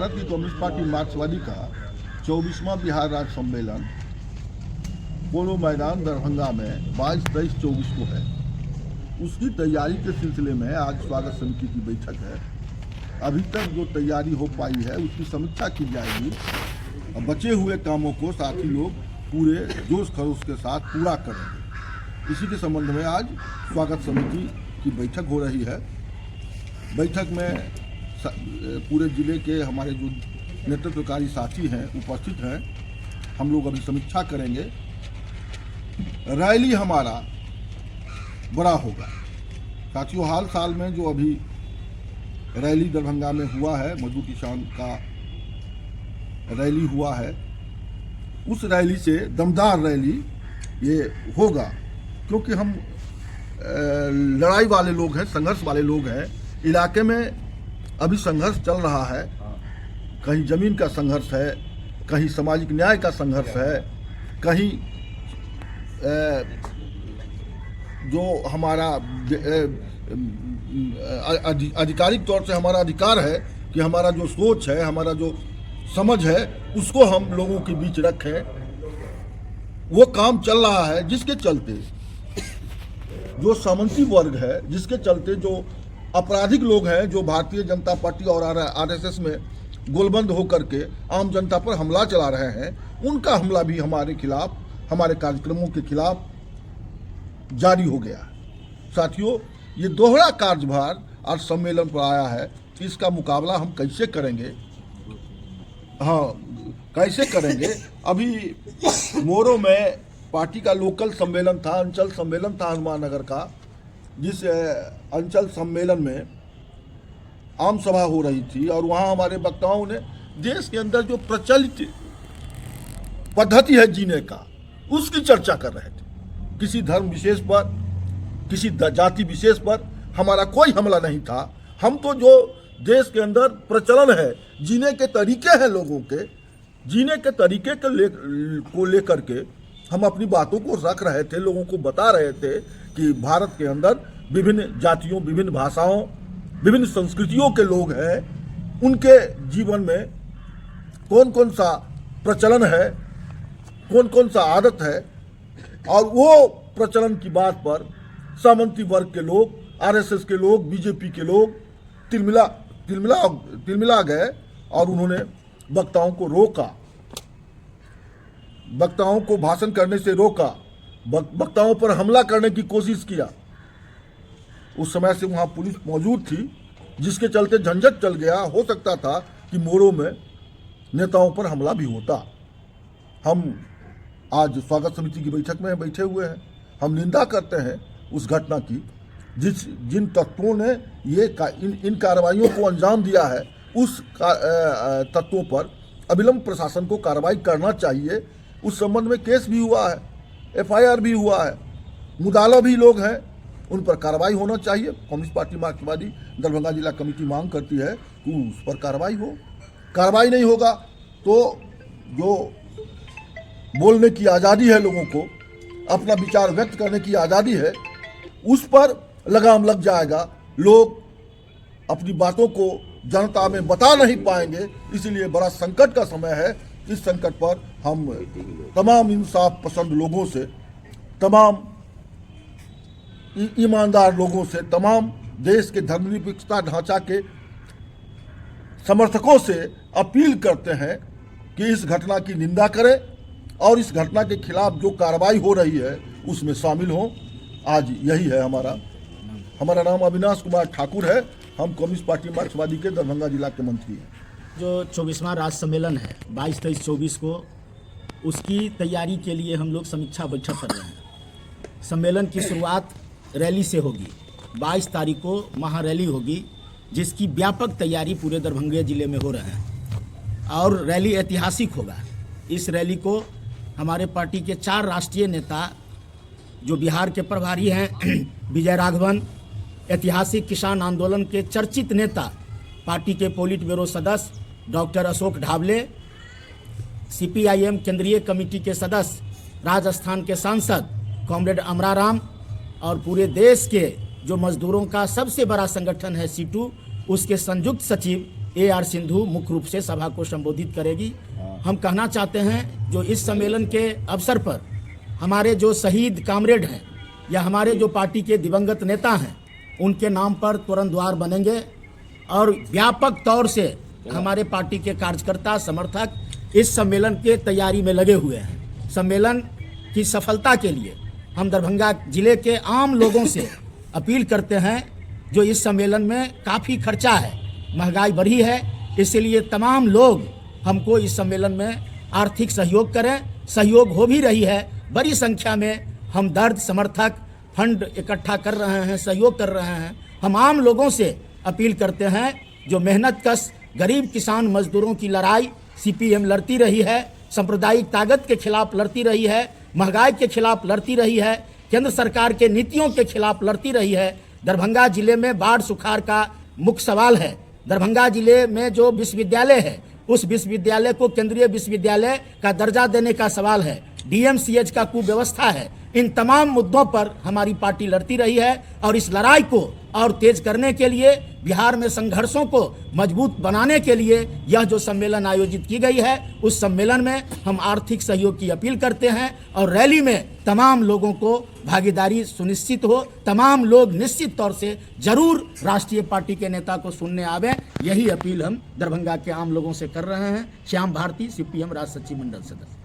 भारत की communist party मार्क्सवादी का 24वां बिहार राज्य सम्मेलन पोलो मैदान दरभंगा में 22, 23, 24 को है। उसकी तैयारी के सिलसिले में आज स्वागत समिति की बैठक है। अभी तक जो तैयारी हो पाई है उसकी समीक्षा की जाएगी और बचे हुए कामों को साथी लोग पूरे जोश खरोश के साथ पूरा करेंगे। इसी के संबंध में आज स्वागत समिति की बैठक हो रही है। बैठक में पूरे जिले के हमारे जो नेतृत्वकारी साथी हैं उपस्थित हैं। हम लोग अभी समीक्षा करेंगे। रैली हमारा बड़ा होगा साथियों। हाल साल में जो अभी रैली दरभंगा में हुआ है, मजदूर किसान का रैली हुआ है, उस रैली से दमदार रैली ये होगा, क्योंकि हम लड़ाई वाले लोग हैं, संघर्ष वाले लोग हैं। इलाके में अभी संघर्ष चल रहा है। कहीं जमीन का संघर्ष है, कहीं सामाजिक न्याय का संघर्ष है, कहीं जो हमारा आधिकारिक तौर से हमारा अधिकार है कि हमारा जो सोच है, हमारा जो समझ है, उसको हम लोगों के बीच रखें, वो काम चल रहा है। जिसके चलते जो सामंती वर्ग है, जिसके चलते जो आपराधिक लोग हैं, जो भारतीय जनता पार्टी और आरएसएस में गोलबंद होकर के आम जनता पर हमला चला रहे हैं, उनका हमला भी हमारे खिलाफ, हमारे कार्यक्रमों के खिलाफ जारी हो गया है। साथियों, ये दोहरा कार्यभार आज सम्मेलन पर आया है। इसका मुकाबला हम कैसे करेंगे? हाँ, कैसे करेंगे? अभी मोरो में पार्टी का लोकल सम्मेलन था, अंचल सम्मेलन था हनुमान नगर का, जिस अंचल सम्मेलन में आम सभा हो रही थी और वहाँ हमारे वक्ताओं ने देश के अंदर जो प्रचलित पद्धति है जीने का, उसकी चर्चा कर रहे थे। किसी धर्म विशेष पर, किसी जाति विशेष पर हमारा कोई हमला नहीं था। हम तो जो देश के अंदर प्रचलन है, जीने के तरीके हैं, लोगों के जीने के तरीके को लेकर के हम अपनी बातों को रख रहे थे, लोगों को बता रहे थे कि भारत के अंदर विभिन्न जातियों, विभिन्न भाषाओं, विभिन्न संस्कृतियों के लोग हैं। उनके जीवन में कौन कौन सा प्रचलन है, कौन कौन सा आदत है, और वो प्रचलन की बात पर सामंती वर्ग के लोग, आरएसएस के लोग, बीजेपी के लोग तिलमिला गए और उन्होंने वक्ताओं को रोका, वक्ताओं को भाषण करने से रोका, वक्ताओं पर हमला करने की कोशिश किया। उस समय से वहाँ पुलिस मौजूद थी, जिसके चलते झंझट चल गया। हो सकता था कि मोरो में नेताओं पर हमला भी होता। हम आज स्वागत समिति की बैठक में बैठे हुए हैं। हम निंदा करते हैं उस घटना की, जिन तत्वों ने इन कार्रवाइयों को अंजाम दिया है, उस तत्वों पर अविलंब प्रशासन को कार्रवाई करना चाहिए। उस संबंध में केस भी हुआ है, एफआईआर भी हुआ है, मुदाला भी लोग हैं, उन पर कार्रवाई होना चाहिए। कम्युनिस्ट पार्टी मार्क्सवादी दरभंगा जिला कमेटी मांग करती है कि उस पर कार्रवाई हो। कार्रवाई नहीं होगा तो जो बोलने की आज़ादी है, लोगों को अपना विचार व्यक्त करने की आज़ादी है, उस पर लगाम लग जाएगा। लोग अपनी बातों को जनता में बता नहीं पाएंगे। इसलिए बड़ा संकट का समय है। इस संकट पर हम तमाम इंसाफ पसंद लोगों से, तमाम ईमानदार लोगों से, तमाम देश के धर्मनिरपेक्षता ढांचा के समर्थकों से अपील करते हैं कि इस घटना की निंदा करें और इस घटना के खिलाफ जो कार्रवाई हो रही है उसमें शामिल हों। आज यही है हमारा नाम अविनाश कुमार ठाकुर है। हम कम्युनिस्ट पार्टी मार्क्सवादी के दरभंगा जिला के मंत्री हैं। जो 24वां राज्य सम्मेलन है 22, 23, 24 को, उसकी तैयारी के लिए हम लोग समीक्षा बैठक कर रहे हैं। सम्मेलन की शुरुआत रैली से होगी। 22 तारीख को महारैली होगी, जिसकी व्यापक तैयारी पूरे दरभंगा जिले में हो रहे हैं और रैली ऐतिहासिक होगा। इस रैली को हमारे पार्टी के 4 राष्ट्रीय नेता, जो बिहार के प्रभारी हैं विजय राघवन, ऐतिहासिक किसान आंदोलन के चर्चित नेता, पार्टी के पोलिट ब्यूरो सदस्य डॉक्टर अशोक ढाबले, सीपीआईएम केंद्रीय कमेटी के सदस्य, राजस्थान के सांसद कॉमरेड अमराराम और पूरे देश के जो मजदूरों का सबसे बड़ा संगठन है सीटू, उसके संयुक्त सचिव AR सिंधु मुख्य रूप से सभा को संबोधित करेगी। हम कहना चाहते हैं जो इस सम्मेलन के अवसर पर हमारे जो शहीद कामरेड हैं या हमारे जो पार्टी के दिवंगत नेता हैं उनके नाम पर तुरंत द्वार बनेंगे और व्यापक तौर से हमारे पार्टी के कार्यकर्ता समर्थक इस सम्मेलन के तैयारी में लगे हुए हैं। सम्मेलन की सफलता के लिए हम दरभंगा जिले के आम लोगों से अपील करते हैं जो इस सम्मेलन में काफ़ी खर्चा है, महंगाई बढ़ी है, इसलिए तमाम लोग हमको इस सम्मेलन में आर्थिक सहयोग करें। सहयोग हो भी रही है, बड़ी संख्या में हम दर्द समर्थक फंड इकट्ठा कर रहे हैं, सहयोग कर रहे हैं। हम आम लोगों से अपील करते हैं जो मेहनत कश गरीब किसान मजदूरों की लड़ाई CPM लड़ती रही है, सांप्रदायिक ताकत के खिलाफ लड़ती रही है, महंगाई के खिलाफ लड़ती रही है, केंद्र सरकार के नीतियों के खिलाफ लड़ती रही है। दरभंगा जिले में बाढ़ सुखाड़ का मुख्य सवाल है। दरभंगा जिले में जो विश्वविद्यालय है उस विश्वविद्यालय को केंद्रीय विश्वविद्यालय का दर्जा देने का सवाल है, DMCH का कुव्यवस्था है। इन तमाम मुद्दों पर हमारी पार्टी लड़ती रही है और इस लड़ाई को और तेज करने के लिए, बिहार में संघर्षों को मजबूत बनाने के लिए यह जो सम्मेलन आयोजित की गई है उस सम्मेलन में हम आर्थिक सहयोग की अपील करते हैं और रैली में तमाम लोगों को भागीदारी सुनिश्चित हो। तमाम लोग निश्चित तौर से जरूर राष्ट्रीय पार्टी के नेता को सुनने आवें, यही अपील हम दरभंगा के आम लोगों से कर रहे हैं। श्याम भारती, CPM राज्य सचिव मंडल सदस्य।